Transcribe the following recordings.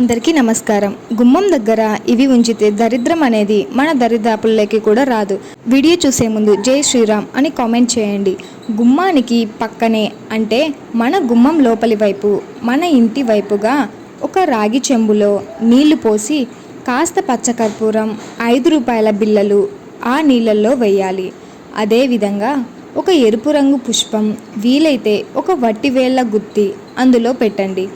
అందరికీ నమస్కారం. గుమ్మం దగ్గర ఇవి ఉంచితే దరిద్రం అనేది మన దరిదాపుల్లోకి కూడా రాదు. వీడియో చూసే ముందు జై శ్రీరామ్ అని కామెంట్ చేయండి. గుమ్మానికి పక్కనే అంటే మన గుమ్మం లోపలి వైపు మన ఇంటి వైపుగా ఒక రాగి చెంబులో నీళ్లు పోసి కాస్త పచ్చకర్పూరం 5 రూపాయల బిళ్ళలు ఆ నీళ్ళల్లో వేయాలి. అదేవిధంగా ఒక ఎరుపు రంగు పుష్పం, వీలైతే ఒక వట్టివేళ్ల గుత్తి అందులో పెట్టండి.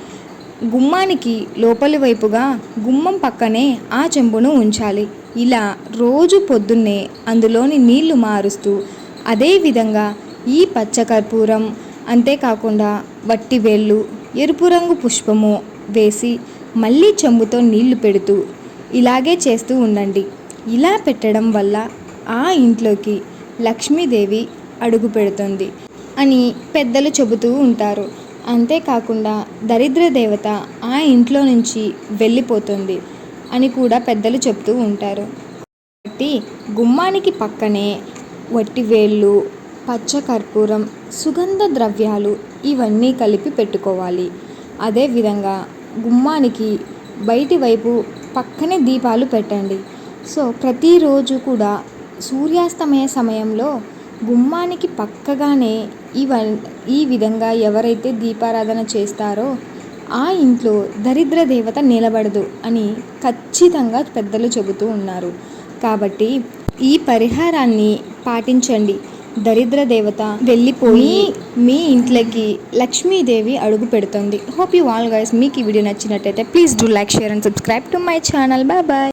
గుమ్మానికి లోపలి వైపుగా గుమ్మం పక్కనే ఆ చెంబును ఉంచాలి. ఇలా రోజు పొద్దున్నే అందులోని నీళ్లు మారుస్తూ అదేవిధంగా ఈ పచ్చకర్పూరం అంతేకాకుండా వట్టివేళ్ళు ఎరుపు రంగు పుష్పము వేసి మళ్ళీ చెంబుతో నీళ్లు పెడుతూ ఇలాగే చేస్తూ ఉండండి. ఇలా పెట్టడం వల్ల ఆ ఇంట్లోకి లక్ష్మీదేవి అడుగు పెడుతుంది అని పెద్దలు చెబుతూ ఉంటారు. అంతేకాకుండా దరిద్ర దేవత ఆ ఇంట్లో నుంచి వెళ్ళిపోతుంది అని కూడా పెద్దలు చెప్తూ ఉంటారు. కాబట్టి గుమ్మానికి పక్కనే వట్టివేళ్ళు, పచ్చకర్పూరం, సుగంధ ద్రవ్యాలు ఇవన్నీ కలిపి పెట్టుకోవాలి. అదేవిధంగా గుమ్మానికి బయటి వైపు పక్కనే దీపాలు పెట్టండి. సో ప్రతిరోజు కూడా సూర్యాస్తమయ సమయంలో గుమ్మానికి పక్కగానే ఈ విధంగా ఎవరైతే దీపారాధన చేస్తారో ఆ ఇంట్లో దరిద్ర దేవత నిలబడదు అని ఖచ్చితంగా పెద్దలు చెబుతూ ఉన్నారు. కాబట్టి ఈ పరిహారాన్ని పాటించండి. దరిద్ర దేవత వెళ్ళిపోయి మీ ఇంట్లోకి లక్ష్మీదేవి అడుగు పెడుతుంది. హోప్ యూ ఆల్ గైస్, మీకు ఈ వీడియో నచ్చినట్టయితే please do like, share and subscribe to my channel. Bye bye.